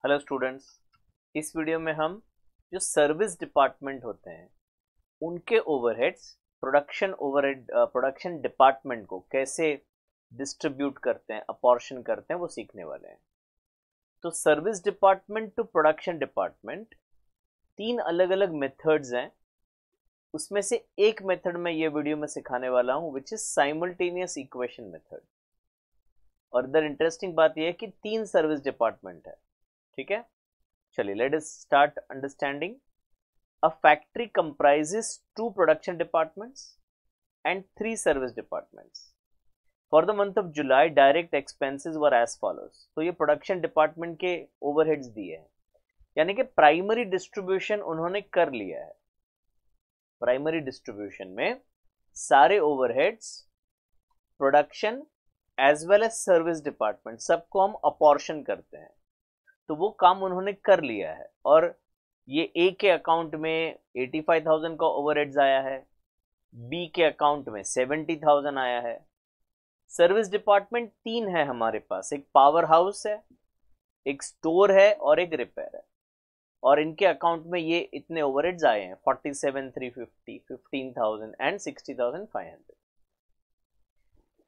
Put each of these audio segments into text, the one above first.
Hello students, इस video में हम जो सर्विस डिपार्टमेंट होते हैं उनके ओवरहेड्स प्रोडक्शन डिपार्टमेंट को कैसे डिस्ट्रीब्यूट करते हैं, अपॉर्शन करते हैं, वो सीखने वाले हैं। तो service department to production department तीन अलग अलग मेथड्स हैं। उसमें से एक मेथड मैं ये वीडियो में सिखाने वाला हूं which is simultaneous equation method. और इधर इंटरेस्टिंग बात यह है कि तीन सर्विस डिपार्टमेंट है। ठीक है, चलिए let us start understanding. A factory comprises two production departments and three service departments. For the month of July direct expenses were as follows. तो ये प्रोडक्शन डिपार्टमेंट के ओवरहेड्स दिए हैं, यानी कि प्राइमरी डिस्ट्रीब्यूशन उन्होंने कर लिया है। प्राइमरी डिस्ट्रीब्यूशन में सारे overheads production as well as service department सबको हम अपॉर्शन करते हैं। तो वो काम उन्होंने कर लिया है और ये ए के अकाउंट में 85,000 का ओवरहेड्स आया है, बी के अकाउंट में 70,000 आया है। सर्विस डिपार्टमेंट तीन है हमारे पास, एक पावर हाउस है, एक स्टोर है और एक रिपेयर है। और इनके अकाउंट में ये इतने ओवरहेड्स आए हैं 47,350, 15,000 and 60,500।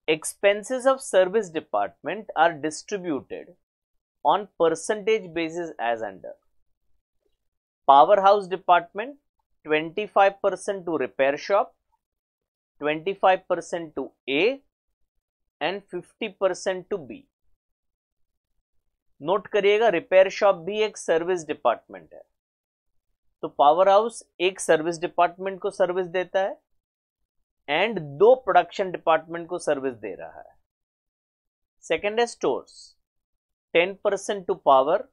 Expenses of service department are distributed on percentage basis as under. Powerhouse department 25% to repair shop, 25% to A and 50% to B. Note करिएगा, रिपेयर शॉप भी एक सर्विस डिपार्टमेंट है। तो पावर हाउस एक सर्विस डिपार्टमेंट को service देता है and दो प्रोडक्शन डिपार्टमेंट को सर्विस दे रहा है। सेकेंड है stores, 10% to power,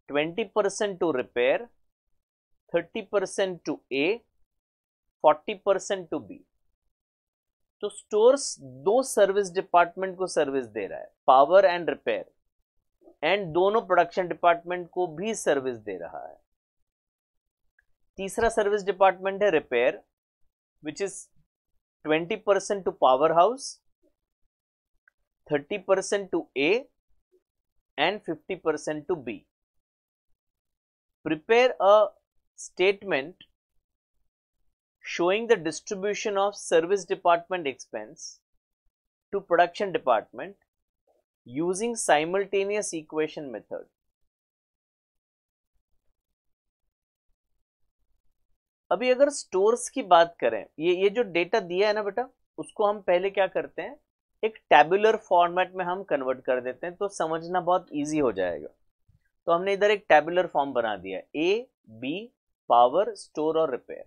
20% to repair, 30% to A, 40% to B. तो स्टोर्स दो सर्विस डिपार्टमेंट को सर्विस दे रहा है, पावर एंड रिपेयर, एंड दोनों प्रोडक्शन डिपार्टमेंट को भी सर्विस दे रहा है। तीसरा सर्विस डिपार्टमेंट है repair, which is 20% to power house, 30% to A and 50% to B. Prepare a statement showing the distribution of service department expense to production department using simultaneous equation method. अभी अगर stores की बात करें, ये जो data दिया है ना बेटा, उसको हम पहले क्या करते हैं, एक टैबुलर फॉर्मेट में हम कन्वर्ट कर देते हैं, तो समझना बहुत इजी हो जाएगा। तो हमने इधर एक टैबुलर फॉर्म बना दिया, ए बी पावर स्टोर और रिपेयर।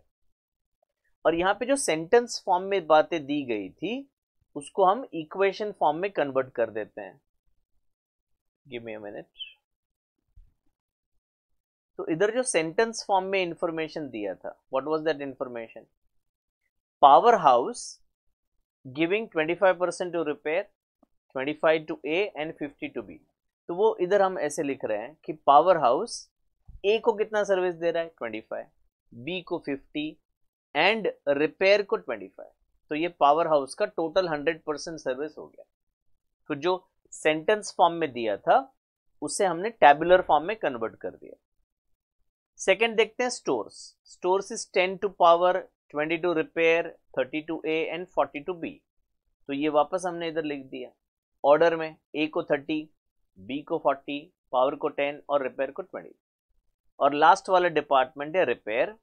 और यहां पे जो सेंटेंस फॉर्म में बातें दी गई थी उसको हम इक्वेशन फॉर्म में कन्वर्ट कर देते हैं। Give me a minute. तो इधर जो सेंटेंस फॉर्म में इंफॉर्मेशन दिया था, what was that information? Power house giving 25% to repair, 25 to A and 50 to B. तो वो इधर हम ऐसे लिख रहे हैं कि पावर हाउस ए को कितना सर्विस दे रहा है 25, बी को 50 एंड रिपेयर को 25। तो ये पावर हाउस का टोटल 100% सर्विस हो गया। तो जो सेंटेंस फॉर्म में दिया था उसे हमने टैबुलर फॉर्म में कन्वर्ट कर दिया। सेकेंड देखते हैं stores. Stores is 10 to power, 20 to repair, 30 to A and 40 to B. तो ये वापस हमने इधर लिख दिया ऑर्डर में, ए को 30, बी को 40, पावर को 10 और रिपेयर को 20। और लास्ट वाला डिपार्टमेंट है रिपेयर,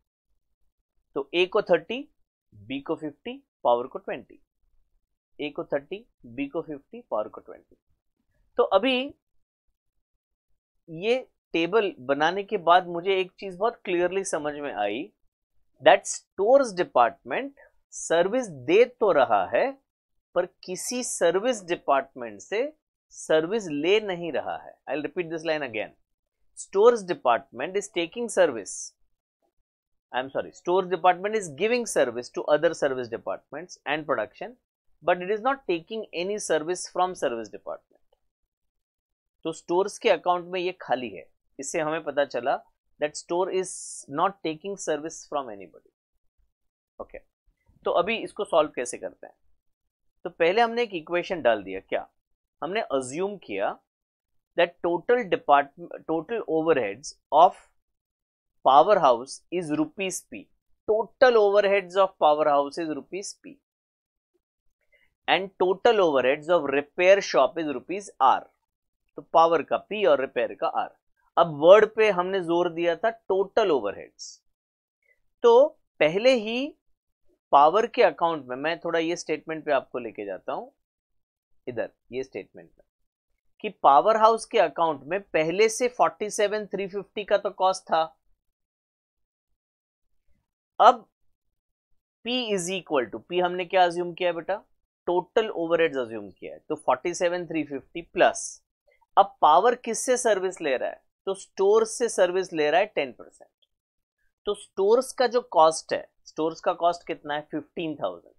तो ए को 30, बी को 50, पावर को 20। ए को 30, बी को 50, पावर को 20। तो अभी ये टेबल बनाने के बाद मुझे एक चीज बहुत क्लियरली समझ में आई, दैट स्टोर्स डिपार्टमेंट सर्विस दे तो रहा है पर किसी सर्विस डिपार्टमेंट से सर्विस ले नहीं रहा है। I will repeat this line again. Stores department is taking service, stores department is giving service to other service departments and production, but it is not taking any service from service department. तो stores के account में ये खाली है। इससे हमें पता चला that store is not taking service from anybody. Okay, तो अभी इसको सॉल्व कैसे करते हैं? तो पहले हमने एक इक्वेशन डाल दिया। क्या हमने अज्यूम किया that total overheads of powerhouse is rupees P. Total overheads of powerhouse is rupees P. And total overheads of repair shop is rupees R. तो पावर का P और रिपेयर का R. अब वर्ड पे हमने जोर दिया था टोटल ओवरहेड्स. तो पहले ही पावर के अकाउंट में, मैं थोड़ा ये स्टेटमेंट पे आपको लेके जाता हूं, इधर ये स्टेटमेंट में, कि पावर हाउस के अकाउंट में पहले से 47,350 का तो कॉस्ट था. अब P is equal to, P हमने क्या अज्यूम किया बेटा, टोटल ओवरहेड्स अज्यूम किया है, तो 47,350 प्लस, अब पावर किससे सर्विस ले रहा है, तो स्टोर्स से सर्विस ले रहा है 10%. तो स्टोर्स का जो कॉस्ट है, स्टोर्स का कॉस्ट कितना है 15,000,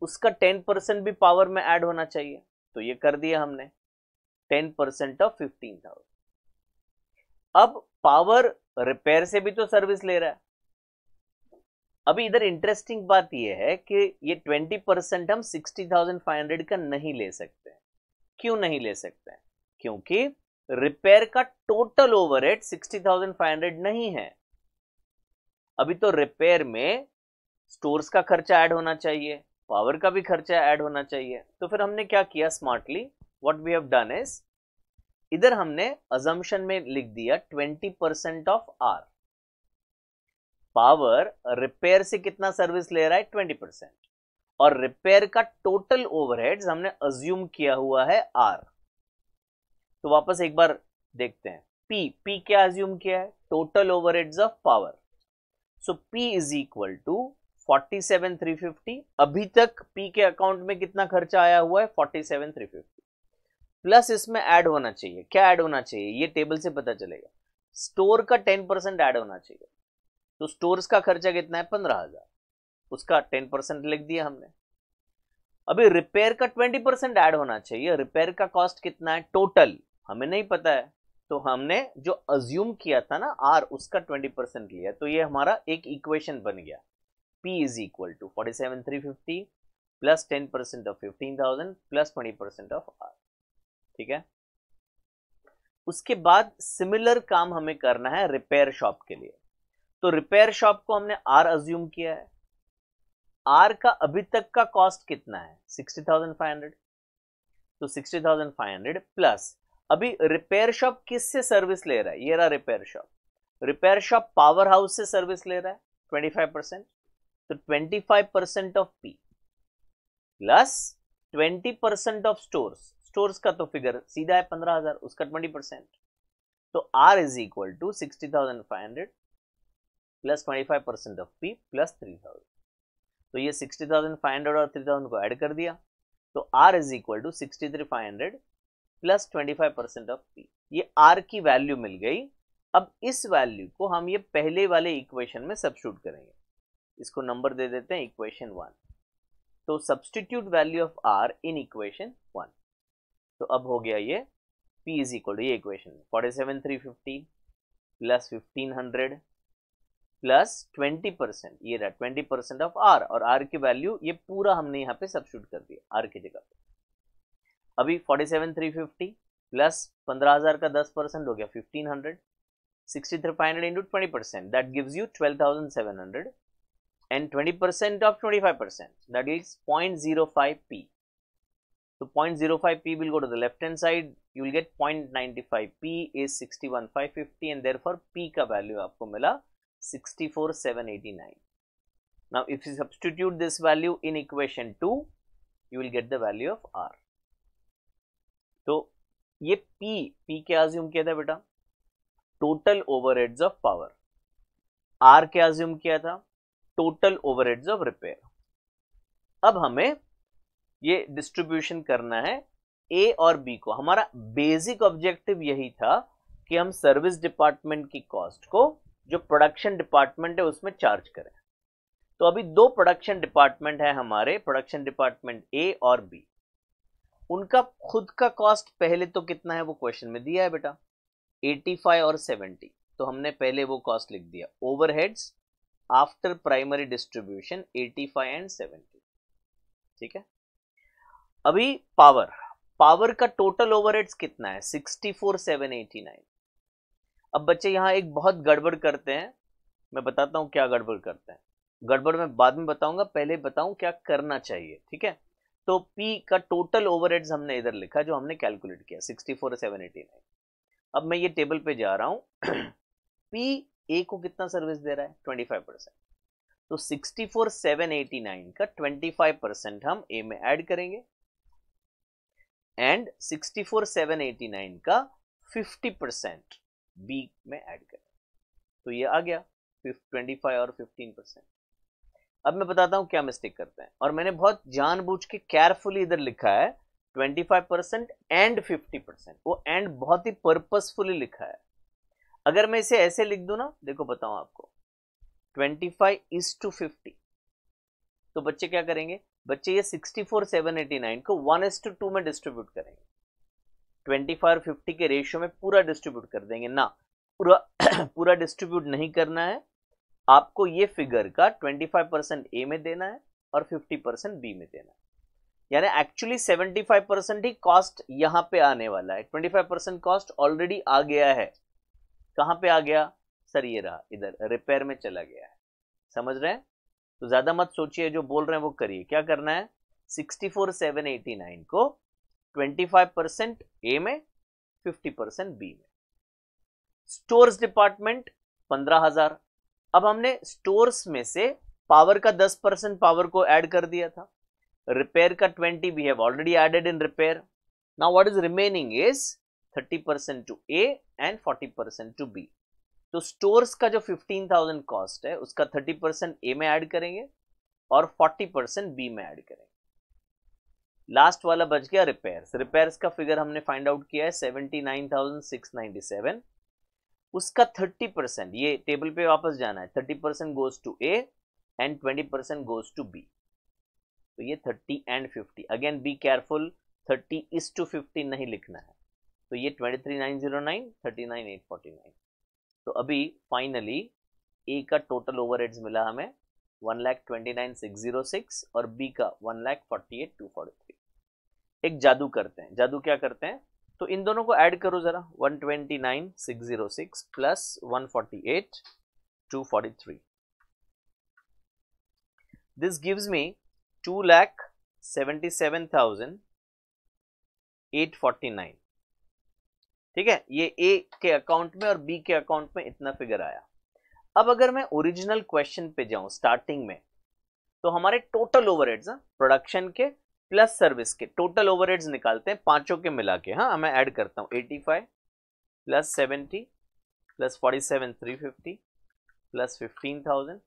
उसका 10% भी पावर में ऐड होना चाहिए, तो ये कर दिया हमने 10% ऑफ 15,000. अब पावर रिपेयर से भी तो सर्विस ले रहा है. अभी इधर इंटरेस्टिंग बात यह है कि ये 20% हम 60,500 का नहीं ले सकते. क्यों नहीं ले सकते? क्योंकि रिपेयर का टोटल ओवरहेड 60,500 नहीं है. अभी तो रिपेयर में स्टोर्स का खर्चा ऐड होना चाहिए, पावर का भी खर्चा ऐड होना चाहिए. तो फिर हमने क्या किया smartly, what we have done is, इधर हमने अजम्पशन में लिख दिया 20% ऑफ आर. पावर रिपेयर से कितना सर्विस ले रहा है 20%, और रिपेयर का टोटल ओवरहेड्स हमने अज्यूम किया हुआ है आर. तो वापस एक बार देखते हैं, पी क्या अज्यूम किया है, total overheads of power. So P is equal to 47,350. अभी तक P के अकाउंट में कितना खर्चा आया हुआ है 47,350, प्लस इसमें ऐड होना चाहिए. क्या ऐड होना चाहिए, ये टेबल से पता चलेगा. स्टोर का 10% ऐड होना चाहिए. तो स्टोर्स का खर्चा कितना है 15,000, उसका 10% लिख दिया हमने. अभी रिपेयर का 20% ऐड होना चाहिए. रिपेयर का कॉस्ट कितना है टोटल हमें नहीं पता है, तो हमने जो अज्यूम किया था ना आर, उसका 20% लिया. तो ये हमारा एक इक्वेशन बन गया, P is equal to 47,350 plus 10% of 15,000 plus 20% of R. ठीक है. उसके बाद सिमिलर काम हमें करना है रिपेयर शॉप के लिए. तो रिपेयर शॉप को हमने आर अज्यूम किया है. आर का अभी तक का कॉस्ट कितना है 60,500, तो 60,500 प्लस, अभी रिपेयर शॉप किससे सर्विस ले रहा है, ये रहा repair shop. Repair shop power house से सर्विस ले रहा है 25%, तो 25% of P plus 20% of stores. Stores का तो फिगर सीधा है 15,000, उसका 20%. तो R is equal to 60,500 plus 25% of P plus 3,000. तो ये 60,500 और 3,000 को ऐड कर दिया, तो R is equal to 63,500 plus 25% of P. ये R की वैल्यू मिल गई. अब इस वैल्यू को हम ये पहले वाले इक्वेशन में सब्स्टिट्यूट करेंगे. इसको नंबर दे देते हैं इक्वेशन 1. तो substitute value of R in equation 1. तो अब हो गया ये P इज इक्वल टू, ये इक्वेशन 47,350 प्लस 1,500 प्लस 20%, ये रहा 20% ऑफ R, और R की वैल्यू ये पूरा हमने यहाँ पे सब्स्टिट्यूट कर दिया R की जगह पे. अभी 47,350 प्लस 15,000 का 10% हो गया 1,500, 63,500 into 20%, that gives you 12,700, and 20% of 25%, that is 0.05 P. So 0.05 P will go to the left hand side, you will get 0.95 P is 61,550, and therefore P का वैल्यू आपको मिला 64,789. Now if you substitute this value in equation 2, you will get the value of R. तो ये P क्या assume किया था बेटा, total overheads of power. R क्या अज्यूम किया था, टोटल ओवरहेड्स ऑफ रिपेयर. अब हमें ये डिस्ट्रीब्यूशन करना है A और B को. हमारा बेसिक ऑब्जेक्टिव यही था कि हम सर्विस डिपार्टमेंट की कॉस्ट को जो प्रोडक्शन डिपार्टमेंट है उसमें चार्ज करें. तो अभी दो प्रोडक्शन डिपार्टमेंट है हमारे, प्रोडक्शन डिपार्टमेंट A और B. उनका खुद का कॉस्ट पहले तो कितना है वो क्वेश्चन में दिया है बेटा, 85 और 70. तो हमने पहले वो कॉस्ट लिख दिया, overheads after primary distribution 85 and 70. ठीक है. अभी पावर पावर का टोटल ओवरहेड्स कितना है 64,789। अब बच्चे यहां एक बहुत गड़बड़ करते हैं, मैं बताता हूं क्या गड़बड़ करते हैं। गड़बड़ मैं बाद में बताऊंगा, पहले बताऊं क्या करना चाहिए, ठीक है। तो P का टोटल ओवरहेड्स हमने इधर लिखा जो हमने कैलकुलेट किया 64,789। अब मैं ये टेबल पे जा रहा हूं P A को कितना सर्विस दे रहा है 25%, तो 64,789 का 25% हम A में ऐड करेंगे एंड 64,789 का 50% B में ऐड करेंगे, तो ये आ गया 25 और 15%। अब मैं बताता हूं क्या मिस्टेक करते हैं, और मैंने बहुत जानबूझ के केयरफुली इधर लिखा है 25% एंड 50%, वो एंड बहुत ही पर्पसफुली लिखा है। अगर मैं इसे ऐसे लिख दूं ना, देखो बताऊं आपको 25:50, तो बच्चे क्या करेंगे, बच्चे ये 64,789 को 1:2 में डिस्ट्रीब्यूट करेंगे, 25 और 50 के रेशियो में पूरा डिस्ट्रीब्यूट कर देंगे ना, पूरा पूरा डिस्ट्रीब्यूट नहीं करना है आपको, ये फिगर का 25% ए में देना है और 50% बी में देना है, यानी एक्चुअली 75% ही कॉस्ट यहां पे आने वाला है, 25% कॉस्ट ऑलरेडी आ गया है। कहां पे आ गया सर, ये रहा इधर रिपेयर में चला गया है, समझ रहे हैं। तो ज्यादा मत सोचिए, जो बोल रहे हैं वो करिए। क्या करना है 64,789 को 25% ए में 50% बी में। Stores department 15,000। अब हमने स्टोर्स में से पावर का 10% पावर को ऐड कर दिया था, रिपेयर का 20 we have already added in repair. Now what is remaining is 30% to A and 40% to B. तो स्टोर्स का जो 15,000 कॉस्ट है उसका 30% ए में ऐड करेंगे और 40% बी में ऐड करेंगे। लास्ट वाला बच गया रिपेयर्स। रिपेयर्स का फिगर हमने फाइंड आउट किया है 79,697। उसका 30%, ये टेबल पे वापस जाना है, 30% goes to A and 20% goes to B. तो ये 30 एंड 50, अगेन बी केयरफुल, 30:50 नहीं लिखना है। तो ये 23,909, 39,849। तो अभी फाइनली ए का टोटल ओवरहेड्स मिला हमें 1,29,606 और बी का 1,48,243। एक जादू करते हैं। जादू क्या करते हैं, तो इन दोनों को ऐड करो जरा, 129,606 प्लस 148,243, दिस गिव्स मी 2,77,849। ठीक है, ये ए के अकाउंट में और बी के अकाउंट में इतना फिगर आया। अब अगर मैं ओरिजिनल क्वेश्चन पे जाऊं स्टार्टिंग में, तो हमारे टोटल ओवरहेड्स प्रोडक्शन के प्लस सर्विस के टोटल ओवरहेड्स निकालते हैं, पांचों के मिला के। हाँ, मैं ऐड करता हूं 85 plus 70 plus 47,350 plus 15,000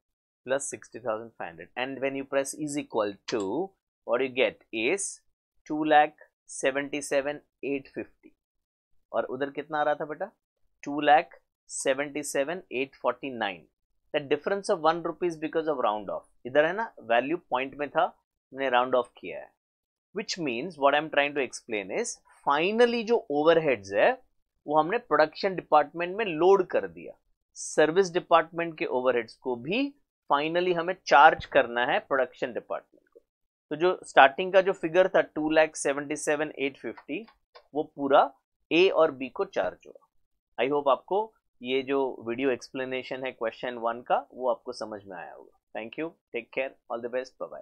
plus 60,500, and when you press is equal to what you get is 2,77,850। और उधर कितना आ रहा था बेटा 2,77,849। The difference of 1 rupees because of round off, इधर है ना वैल्यू पॉइंट में था, मैंने राउंड ऑफ किया है। Which means what I am trying to explain is finally जो ओवरहेड्स है वो हमने प्रोडक्शन डिपार्टमेंट में लोड कर दिया। सर्विस डिपार्टमेंट के ओवरहेड्स को भी फाइनली हमें चार्ज करना है प्रोडक्शन डिपार्टमेंट को। तो जो स्टार्टिंग का जो फिगर था 2,77,850 वो पूरा ए और बी को चार्ज हुआ। आई होप आपको ये जो वीडियो एक्सप्लेनेशन है क्वेश्चन 1 का वो आपको समझ में आया होगा। Thank you, take care, all the best, bye bye.